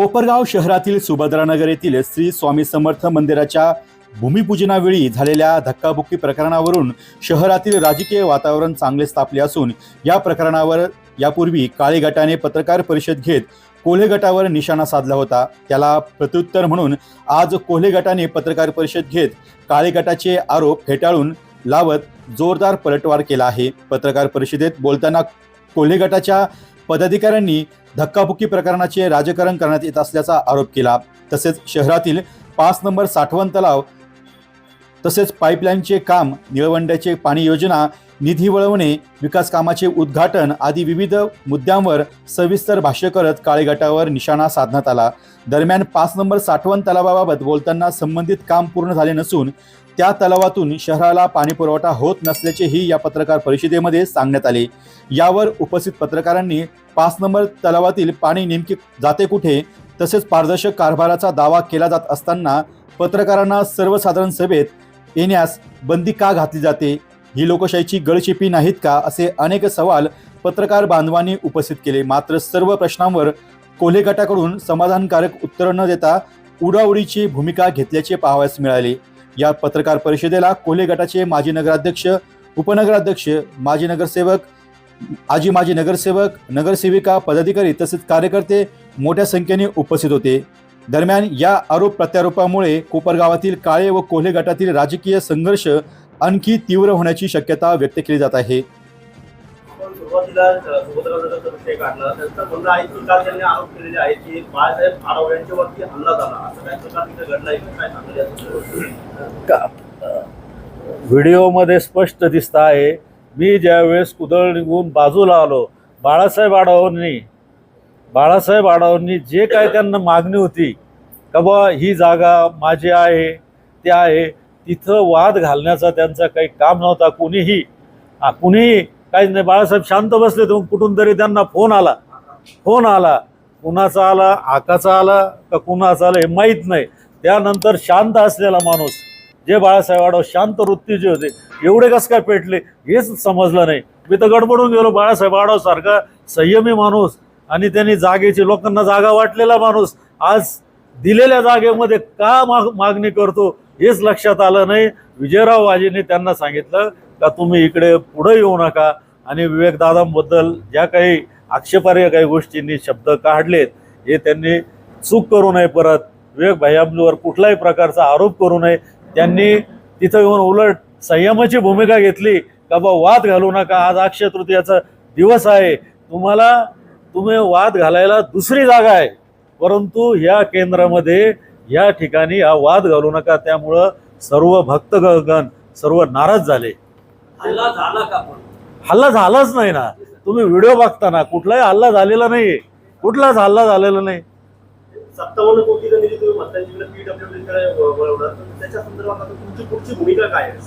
कोपरगाव शहरातील सुभद्रानगर येथील श्री स्वामी समर्थ मंदिराच्या भूमिपूजनावेळी झालेल्या धक्काबुक्की प्रकरणावरून शहरातील राजकीय वातावरण चांगलेच तापले असून या प्रकरणावर यापूर्वी काळे गटाने पत्रकार परिषद घेत कोल्हे गटावर निशाणा साधला होता। त्याला प्रत्युत्तर म्हणून आज कोल्हे गटाने पत्रकार परिषद घेत काळे गटाचे आरोप फेटाळून लावत जोरदार पलटवार केला आहे। पत्रकार परिषदेत बोलताना कोल्हे गटाच्या पदाधिकाऱ्यांनी धक्काबुक्की प्रकरणाचे राजकारण करण्यात येत असल्याचा आरोप केला। तसेच शहरातील 5 नंबर साठवण तलाव तसेच पाईपलाईनचे काम, निळवंड्याचे पाणी योजना, निधी वळवणे, विकास कामाचे उद्घाटन आदी विविध मुद्द्यांवर सविस्तर भाष्य करत काळे गटावर निशाणा साधण्यात आला। दरम्यान 5 नंबर साठवण तलावाबाबत बोलताना संबंधित काम पूर्ण झाले नसून त्या तलावातून शहराला पाणी पुरवठा होत नसल्याचेही या पत्रकार परिषदेमध्ये सांगण्यात आले। यावर उपस्थित पत्रकारांनी 5 नंबर तलावातील पाणी नेमके जाते कुठे तसेच पारदर्शक कारभाराचा दावा केला जात असताना पत्रकारांना सर्वसाधारण सभेत येण्यास बंदी का घातली जाते, ही लोकशाहीची गळचेपी नाहीत का, असे अनेक सवाल पत्रकार बांधवांनी उपस्थित केले। मात्र सर्व प्रश्नांवर कोल्हे गटाकडून समाधानकारक उत्तर न देता उडाउडीची भूमिका घेतल्याचे पाहावयास मिळाले। या पत्रकार परिषदेला कोल्हे गटाचे माजी नगराध्यक्ष, उपनगराध्यक्ष, माजी नगरसेवक, माजी नगरसेवक, नगरसेविका, पदाधिकारी तसेच कार्यकर्ते मोठ्या संख्येने उपस्थित होते। दरम्यान या आरोप प्रत्यारोपामुळे कोपरगावातील काळे व कोल्हे गटातील राजकीय संघर्ष आणखी तीव्र होण्याची शक्यता व्यक्त केली जात आहे। सुरुवातीला सुभद्रानगरचा विषय काढला त्याचा म्हणणं आहे की काल त्यांनी आरोप केलेले आहेत की बाळासाहेब आढाव यांच्यावरती हल्ला झाला, असं काही प्रकार तिथे घडला आहे काय सांगण्यात? व्हिडिओमध्ये स्पष्ट दिसत आहे। मी ज्यावेळेस कुदळ निघून बाजूला आलो, बाळासाहेब आढावांनी जे काय त्यांना मागणी होती का बा ही जागा माझी आहे ते आहे, तिथं वाद घालण्याचा त्यांचा काही काम नव्हता। कुणीही काहीच नाही। बाळासाहेब शांत बसले तर कुठून तरी त्यांना फोन आला, कुणाचा आला, आकाचा आला का कुणाचा आला हे माहीत नाही। त्यानंतर शांत असलेला माणूस, जे बाळासाहेब आढाव शांत वृत्तीचे होते, एवढे कस काय पेटले हेच समजलं नाही। मी तर गडबडून गेलो। बाळासाहेब आढाव सारखा संयमी माणूस आणि त्यांनी जागेची लोकांना जागा वाटलेला माणूस आज दिलेल्या जागेमध्ये का मागणी करतो हेच लक्षात आलं नाही। विजयराव वाजेंनी त्यांना सांगितलं का तुम्ही इकडे पुढे येऊ नका आणि विवेकदादांबद्दल ज्या काही आक्षेपार्ह काही गोष्टींनी शब्द काढलेत हे त्यांनी चूक करू नये, परत विवेक भाईंवर कुठल्याही प्रकारचा आरोप करू नये। त्यांनी तिथं येऊन उलट संयमाची भूमिका घेतली का बा वाद घालू नका, आज अक्षय तृतीयाचा दिवस आहे, तुम्ही वाद घालायला दुसरी जागा आहे, परंतु या केंद्रामध्ये या ठिकाणी हा वाद घालू नका। त्यामुळं सर्व भक्तगण सर्व नाराज झाले। हल्ला झाला का? पण हल्ला झालाच नाही ना, तुम्ही व्हिडिओ बघताना कुठलाही हल्ला झालेला नाही, कुठलाच हल्ला झालेला नाही। 57 कोटीचा निधी तुम्ही म्हणताय जिकडे पीडब्ल्यूडीकडे वळवणार, त्याच्या संदर्भात तुमची पुढची भूमिका काय आहे?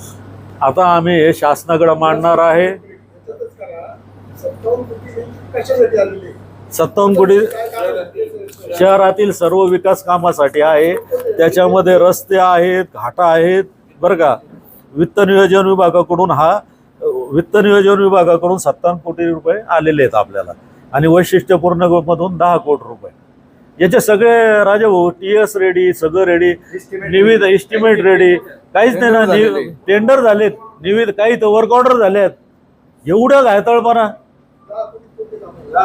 आता आम्ही हे शासनाकडे मांडणार आहे। 57 कोटी शहरातील सर्व विकास कामासाठी आहे। त्याच्यामध्ये रस्ते आहेत, घाटा आहेत बरं का। वित्त नियोजन विभागाकडून 57 कोटी रुपये आलेले आहेत आपल्याला आणि वैशिष्ट्यपूर्ण मधून 10 कोटी रुपये। याचे सगळे राजाभाऊ TS रेडी, सगळं रेडी, निविदा एस्टिमेट रेडी, काहीच नाही ना। टेंडर झालेत, निविदा काही तर वर्क ऑर्डर झाल्यात। एवढं घायतळपणा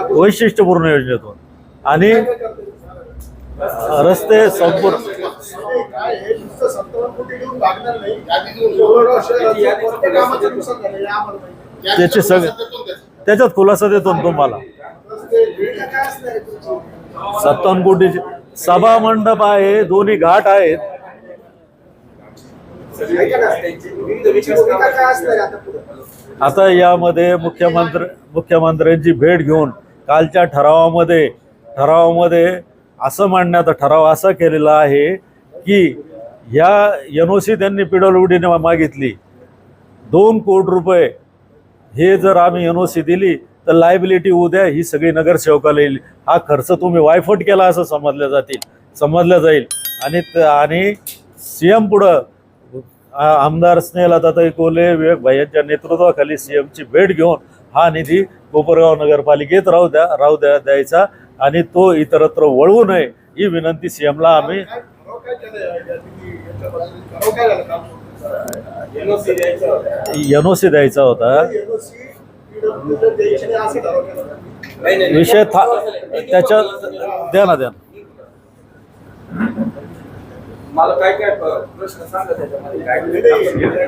वैशिष्ट्यपूर्ण योजनेतून आणि रस्ते संपूर्ण त्याचे सगळे त्याच्यात खुलासा देतो तुम्हाला। 57 कोटीचे सभा मंडप आहे, दोन्ही घाट आहेत। आता यामध्ये मुख्यमंत्र्यांची भेट घेऊन कालच्या ठरावामध्ये असं मांडण्याचा ठराव असा केलेला आहे की या NOC त्यांनी PWDने मागितली 2 कोटी रुपये। हे जर आम्ही NOC दिली तर लायबिलिटी उद्या ही सगळी नगरसेवकाला येईल। हा खर्च तुम्ही वायफट केला असं समजलं जाईल आणि CM पुढं आमदार स्नेहलताताई कोल्हे, विवेक भाई यांच्या नेतृत्वाखाली CMची भेट घेऊन हा निधी कोपरगाव नगरपालिकेत राहू द्यायचा आणि तो इतरत्र वळवू नये ही विनंती सीएमला आम्ही NOC द्यायचा होता विषय त्याच्या द्या ना मला काय काय प्रश्न सांगा त्याच्यामध्ये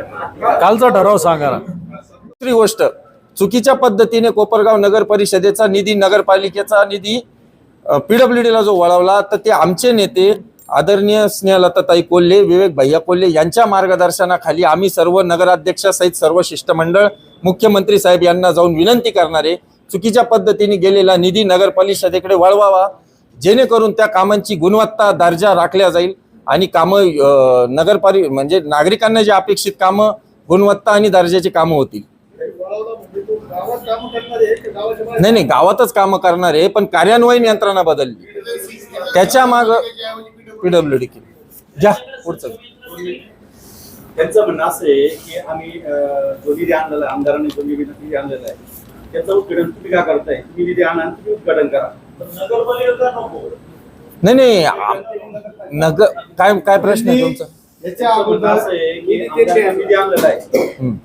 कालचा ठराव सांगा ना. दुसरी गोष्ट, चुकीच्या पद्धतीने कोपरगाव नगर परिषदेचा निधी, नगरपालिकेचा निधी PWDला जो वळवला, तर ते आमचे नेते आदरणीय स्नेहलताताई कोल्हे, विवेक भैया कोल्हे यांच्या मार्गदर्शनाखाली आम्ही सर्व नगराध्यक्षासहित सर्व शिष्टमंडळ मुख्यमंत्री साहेब यांना जाऊन विनंती करणार आहे, चुकीच्या पद्धतीने गेलेला निधी नगर परिषदेकडे वळवावा, जेणेकरून त्या कामांची गुणवत्ता दर्जा राखल्या जाईल आणि कामं म्हणजे नागरिकांना जे अपेक्षित कामं, गुणवत्ता आणि दर्जाची कामं होतील. नाही नाही, गावातच कामं करणार आहे, पण कार्यान्वयन यंत्रणा बदलली, त्याच्या माग PWD केली. जा पुढचं. त्यांचं म्हणणं असं आहे की आम्ही जो निधी आणलेला आहे, आमदारांनी जो निधी आणलेला आहे त्याचं उद्घाटन तुम्ही काय करताय, तुम्ही निधी आणा आणि तुम्ही उद्घाटन करा, तर नगरपालिका नको. नाही नाही, नगर काय काय प्रश्न आहे तुमचा? म्हणणं असं आहे की आमदारांनी निधी आणलेला आहे,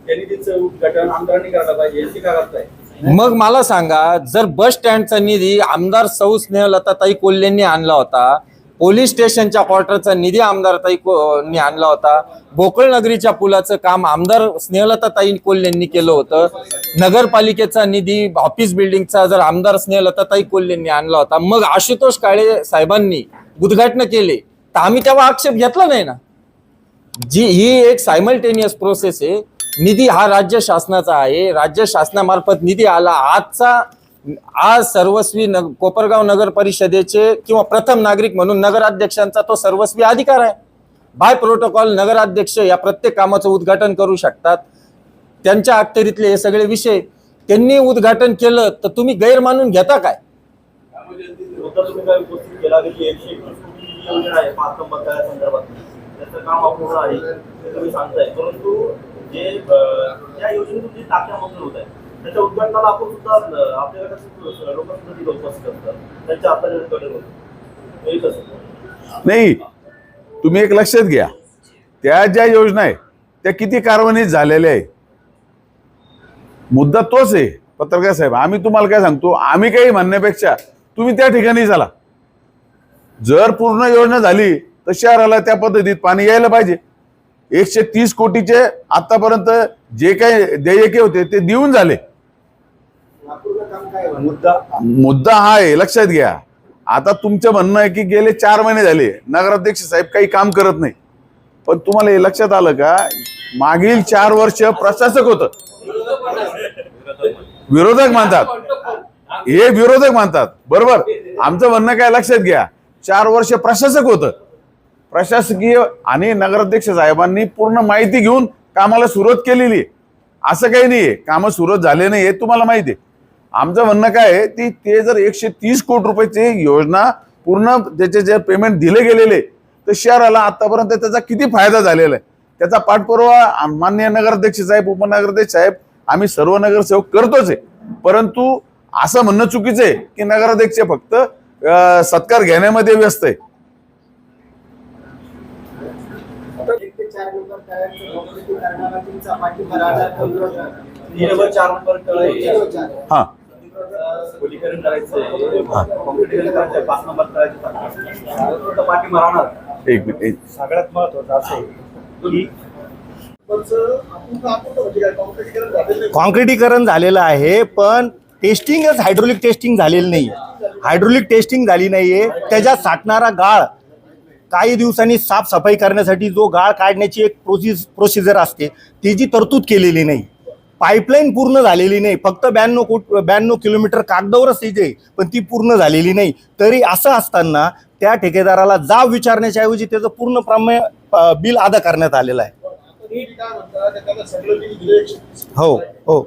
त्या निधीचं उद्घाटन आमदारांनी करायला पाहिजे, यांची काय करताय? मग मला सांगा, जर बस स्टँडचा निधी आमदार सौ स्नेहलताताई कोल्हेंनी आणला होता, पोलीस स्टेशनच्या क्वार्टरचा निधी आमदारताईंनी आणला होता, गोकुळ नगरीच्या पुलाचं काम आमदार स्नेहलताताई कोल्हेंनी केलं होतं, नगरपालिकेचा निधी ऑफिस बिल्डिंगचा जर आमदार स्नेहलताताई कोल्हेंनी आणला होता, मग आशुतोष काळे साहेबांनी उद्घाटन केले, तर आम्ही तेव्हा आक्षेप घेतला नाही ना. ही एक सायमल्टेनियस प्रोसेस आहे. निधी हा राज्य शासनाचा आहे, राज्य शासनामार्फत निधी आला. आज सर्वस्वी कोपरगाव नगर परिषदेचे किंवा प्रथम नागरिक म्हणून नगराध्यक्षांचा तो सर्वस्वी अधिकार आहे. बाय प्रोटोकॉल नगराध्यक्ष या प्रत्येक कामाचं उद्घाटन करू शकतात. त्यांच्या अखत्यारीतले हे सगळे विषय त्यांनी उद्घाटन केलं तर तुम्ही गैर मानून घेता काय? तुम्ही काय उपस्थित केला की 121 कोटी योजना आहे 5 नंबर संदर्भात, त्याचं काम अपूर्ण आहे ते तुम्ही सांगताय, परंतु जे या योजनेतून जे टाक्या मंजूर होत आहे त्याच्या उद्घाटनाला आपण सुद्धा आपल्याकडे लोक सुद्धा उपस्थित असतात, त्यांच्या हाताने उद्घाटन होतं नाही. तुम्ही एक लक्षात घ्या, त्या ज्या योजना आहे त्या किती कार्यान्वित झालेल्या आहे, मुद्दा तोच आहे. पत्रकार साहेब, आम्ही तुम्हाला काय सांगतो, आम्ही काही म्हणण्यापेक्षा तुम्ही त्या ठिकाणी चला. जर पूर्ण योजना झाली तर शहराला त्या पद्धतीत पाणी यायला पाहिजे. 130 कोटीचे आतापर्यंत जे काही देयके होते ते देऊन झाले. मुद्दा हा आहे, लक्षात घ्या. आता तुमचं म्हणणं आहे की गेले 4 महिने झाले नगराध्यक्ष साहेब काही काम करत नाही, पण तुम्हाला हे लक्षात आलं का, मागील 4 वर्ष प्रशासक होतं. विरोधक मानतात, हे विरोधक मानतात, बरोबर. आमचं म्हणणं काय, लक्षात घ्या, 4 वर्ष प्रशासक होतं. प्रशासकीय आणि नगराध्यक्ष साहेबांनी पूर्ण माहिती घेऊन कामाला सुरुवात केलेली. असं काही नाहीये कामं सुरुवात झाले नाही हे तुम्हाला माहिती आहे. आमचं म्हणणं काय आहे, ते जर 130 कोटी रुपयाची योजना पूर्ण त्याचे जे पेमेंट दिले गेलेले, तर शहराला आतापर्यंत त्याचा किती फायदा झालेला आहे, त्याचा पाठपुरावा माननीय नगराध्यक्ष साहेब, उपनगराध्यक्ष साहेब, आम्ही सर्व नगरसेवक करतोच आहे. परंतु असं म्हणणं चुकीचं आहे की नगराध्यक्ष फक्त सत्कार घेण्यामध्ये व्यस्त आहे. हा, खोलीकरण करायचंय, कॉम्पिटिशन करायचंय, 5 नंबर करायचं, पाठिंबा राहणार. एक मिनिट. सगळ्यात महत्वाचं असं आहे की कॉन्क्रिटीकरण झालेलं आहे, पण टेस्टिंगच हायड्रोलिक टेस्टिंग झालेलं नाही. हायड्रोलिक टेस्टिंग झाली नाहीये. त्याच्यात साठणारा गाळ काही दिवसांनी साफसफाई करण्यासाठी जो गाळ काढण्याची एक प्रोसिजर असते त्याची तरतूद केलेली नाही. पाईपलाईन पूर्ण झालेली नाही. फक्त 92 किलोमीटर कागदावरच तिथे, पण ती पूर्ण झालेली नाही. तरी असं असताना त्या ठेकेदाराला जाब विचारण्याच्या ऐवजी त्याचं पूर्ण बिल अदा करण्यात आलेलं आहे. हो हो,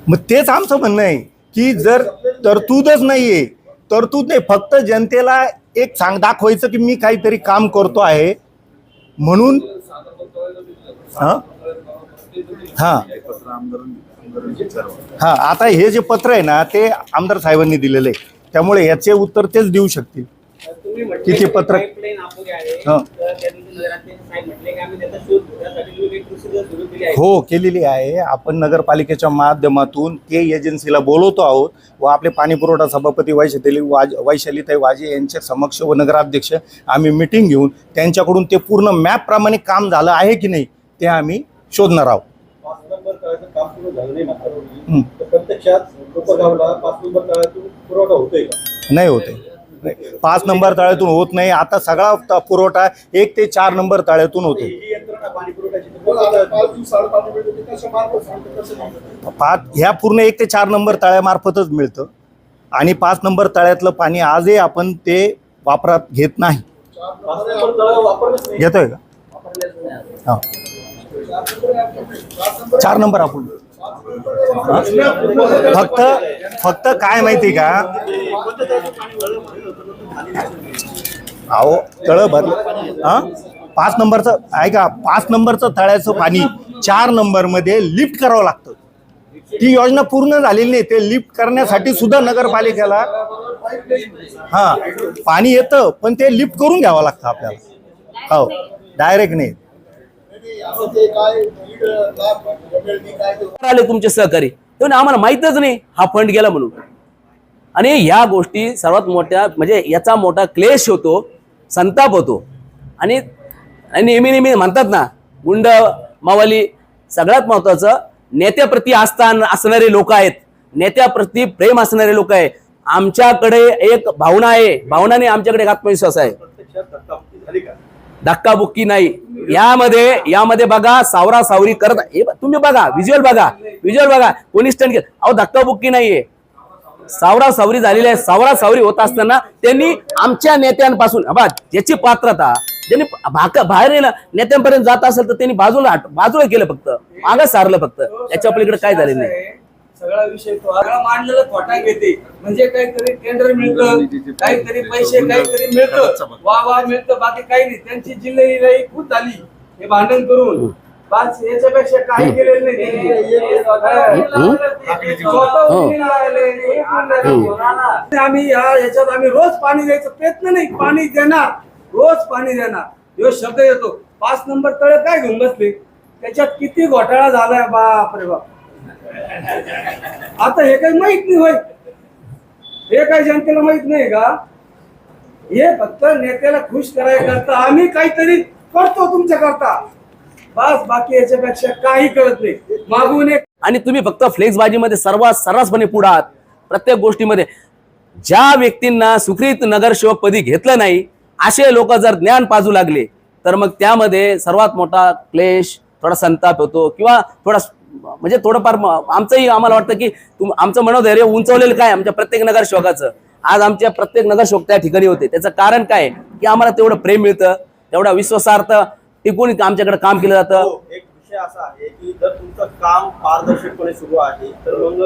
मग तेच आमचं म्हणणं आहे की जर तरतूदच नाहीये, तरतूद नाही, फक्त जनतेला एक दाखवायचं की मी काहीतरी काम करतो आहे म्हणून. हा हा, हा, आता हे जे पत्र आहे ना ते आमदार साहेबांनी दिलेलं आहे, त्यामुळे याचे उत्तर तेच देऊ शकतील. तुम्ही म्हटले किती की पत्र- pipeline अपुरी आहे. हा. तर त्या दिवशी नगराध्यक्ष साहेब म्हटले की आम्ही त्याचा शोध घेण्यासाठी तुम्ही काही procedure सुरू केली आहे. हो, केलेली आहे. आपण नगरपालिकेच्या माध्यमातून के एजन्सीला बोलवतो आहोत व आपले पाणीपुरवठा सभापती वैशालीताई वाजे यांच्या समक्ष व नगराध्यक्ष आम्ही मिटिंग घेऊन त्यांच्याकडून ते पूर्ण मॅप प्रमाणे काम झालं आहे की नाही ते आम्ही शोधणार आहोत. 5 नंबर तळ्याचं काम पूर्ण झालं नाही मात्र तर प्रत्यक्षात कोपरगावला 5 नंबर तळ्यातून पुरवठा होतोय का? नाही होते. 5 नंबर तळ्यातून होत नाही. आता सगळा पुरवठा 1 ते 4 नंबर तळ्यातून होते. ही यंत्रणा पाणी पुरवठ्याची ह्या पूर्ण 1 ते 4 नंबर तळ्यामार्फतच मिळतं आणि 5 नंबर तळ्यातलं पाणी आजही आपण ते वापरात घेत नाही. 5 नंबर तळं वापरलंच नाही. घेतोय का? हा, 4 नंबर आपण फक्त काय माहिती का, अहो तळं भरलं. हा, 5 नंबरचं ऐका, 5 नंबरचं तळ्याचं पाणी 4 नंबरमध्ये लिफ्ट करावं लागतं. ती योजना पूर्ण झालेली नाही. ते लिफ्ट करण्यासाठी सुद्धा नगरपालिकेला हा पाणी येतं, पण ते लिफ्ट करून घ्यावं लागतं आपल्याला. हो, डायरेक्ट नाही. आले तुमचे सहकारी तेव्हा आम्हाला माहितच नाही हा फंड गेला म्हणून. आणि ह्या गोष्टी सर्वात मोठ्या म्हणजे याचा मोठा क्लेश होतो, संताप होतो. आणि नेहमी म्हणतात ना, गुंड मावाली सगळ्यात महत्वाचं नेत्याप्रती आस्था असणारे लोक आहेत, नेत्याप्रती प्रेम असणारे लोक आहे. आमच्याकडे एक भावना आहे, भावनाने आमच्याकडे एक आत्मविश्वास आहे. प्रत्यक्षात धक्काबुक्की झाली का? धक्काबुक्की नाही. यामध्ये बघा सावरा सावरी करत तुम्ही बघा, व्हिज्युअल बघा कोणी स्टंट घेत. अहो धक्काबुक्की नाहीये, सावरा सावरी झालेली आहे. सावरा सावरी होत असताना त्यांनी आमच्या नेत्यांपासून ज्याची पात्रता ज्यांनी बाहेर नेत्यांपर्यंत जात असेल तर त्यांनी बाजूला केलं, फक्त मागं सारलं फक्त. याच्या पलीकडे काय झालेलं नाही. सगळा विषय तो सगळा मांडलेला थोटा घेते. म्हणजे काहीतरी टेंडर मिळतं, काहीतरी पैसे काहीतरी मिळतं, वा मिळतं, बाकी काही नाही. त्यांची जिल्ह्याही खूप झाली हे भांडण करून. बस याच्यापेक्षा काही केलेलं नाही त्यांनी. आम्ही याच्यात आम्ही रोज पाणी द्यायचा प्रयत्न नाही, पाणी देणार, रोज पाणी देणार ह्यो शब्द येतो. 5 नंबर तळे काय घेऊन बसले, त्याच्यात किती घोटाळा झालाय बाप रे बाप. आता हे काही माहित नाही होय, हे काही जनतेला माहित नाही का? हे फक्त नेत्याला खुश करायकरता आम्ही काहीतरी करतो तुमच्या करता, बस. बाकी याच्यापेक्षा काही करत नाही. मागून एक आणि तुम्ही फक्त फ्लेक्सबाजीमध्ये सर्रासपणे पुढे आहात प्रत्येक गोष्टीमध्ये. ज्या व्यक्तींना सुखरीत नगरसेवक पदी घेतलं नाही असे लोक जर ज्ञान पाजू लागले तर मग त्यामध्ये सर्वात मोठा क्लेश, थोडा संताप होतो किंवा थोडा म्हणजे थोडंफार आम्हाला वाटतं की आमचं मनोधैर्य उंचवलेलं काय आमच्या प्रत्येक नगरसेवकाचं. आज आमच्या प्रत्येक नगरसेवक त्या ठिकाणी होते. त्याचं कारण काय की आम्हाला तेवढं प्रेम मिळतं, तेवढा विश्वासार्थ टिकून आमच्याकडे काम केलं जातं. एक विषय असा आहे की जर तुमचं काम पारदर्शकपणे सुरू आहे तर मग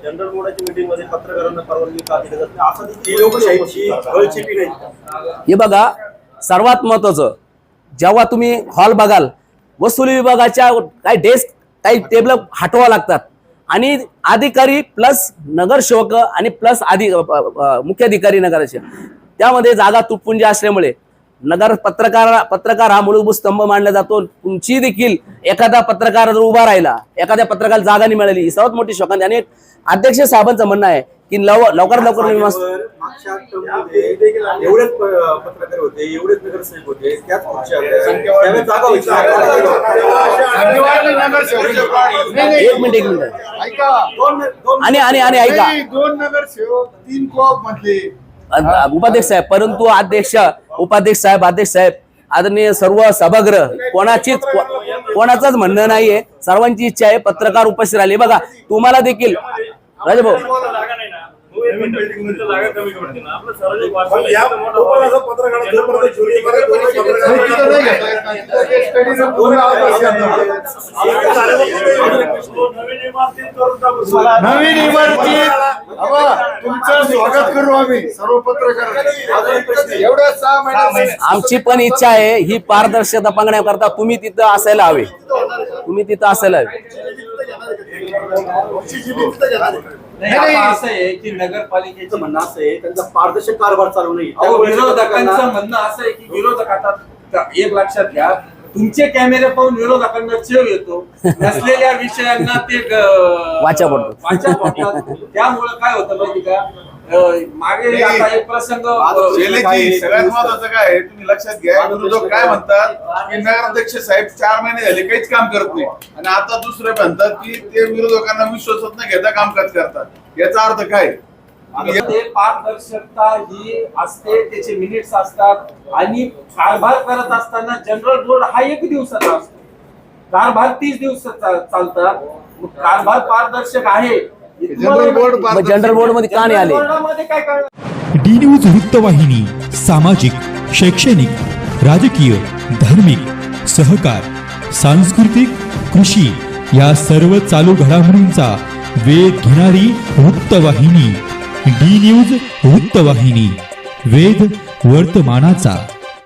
जनरल बोर्डाच्या मीटिंग मध्ये पत्रकारांना परवानगी का दिली जात नाही, असं ती लोकशाहीची गळचिपी नाही. हे बघा, सर्वात महत्वाचं जेव्हा तुम्ही हॉल बघाल, वसुली विभागाच्या काही डेस्क काही टेबल हटवा लागतात आणि अधिकारी प्लस नगरसेवक आणि प्लस मुख्य अधिकारी नगराचे त्यामध्ये जागा तुटपुंजी असल्यामुळे पत्रकार हा मूलभूत स्तंभ मानला जातो. तुमची देखील एखादा पत्रकार जर उभा राहिला, एखाद्या पत्रकाराला जागा नाही मिळाली, ही सर्वात मोठी शोकांती. आणि अध्यक्ष साहेबांचं म्हणणं आहे की लवकरात लवकर मागच्या टर्ममध्ये एवढेच पत्रकार होते, एवढेच नगरसेवक होते, त्याच एक मिनिट आणि ऐका 2 नगरसेवक 3 कोऑप मधले उपाध्यक्ष साहेब, परंतु उपाध्यक्ष साहेब आदरणीय सर्व सभागृह कोणाचाच म्हणणं नाहीये, सर्वांची इच्छा आहे पत्रकार उपस्थित राहिले. बघा तुम्हाला देखील राजभाऊ नवीन इमारतीत तुमचं स्वागत करू आम्ही सर्व पत्रकार. एवढ्या 6 महिन्यात आमची पण इच्छा आहे ही पारदर्शकता पांगण्याकरता तुम्ही तिथं असायला हवे. नाही, आता असं आहे की नगरपालिकेचं म्हणणं असं आहे त्यांचा पारदर्शक कारभार चालू नाही. विरोधकांचं म्हणणं असं आहे की विरोधक आता एक लक्षात घ्या, तुमचे कॅमेरे पाहून विरोधकांना चेव येतो, नसलेल्या विषयांना ते वाचा पडतो. वाचा पडतात. त्यामुळे काय होतं माहिती का, मागे आता एक प्रसंग शैलेशजी, सगळ्यात महत्वाचं काय आहे तुम्ही लक्षात घ्या, विरोधक काय म्हणतात की नगराध्यक्ष साहेब 4 महिने झाले काहीच काम करत नाही, आणि आता दुसरे म्हणतात की ते विरोधकांना विश्वासात न घेता कामकाज करतात. याचा अर्थ काय? ते पारदर्शकता ही असते, त्याचे मिनिट्स असतात, आणि कारभार करत असताना जनरल बोर्ड हा 1 दिवसाचा असतो, कारभार 30 दिवस चालतात. मग कारभार पारदर्शक आहे, जनरल बोर्ड जनरल बोर्ड मध्ये का नाही आले? बोर्डामध्ये काय कळलं? डी न्यूज वृत्तवाहिनी सामाजिक, शैक्षणिक, राजकीय, धार्मिक, सहकार, सांस्कृतिक, कृषी या सर्व चालू घडामोडींचा वेध घेणारी वृत्तवाहिनी. डी न्यूज वृत्तवाहिनी, वेध वर्तमानाचा.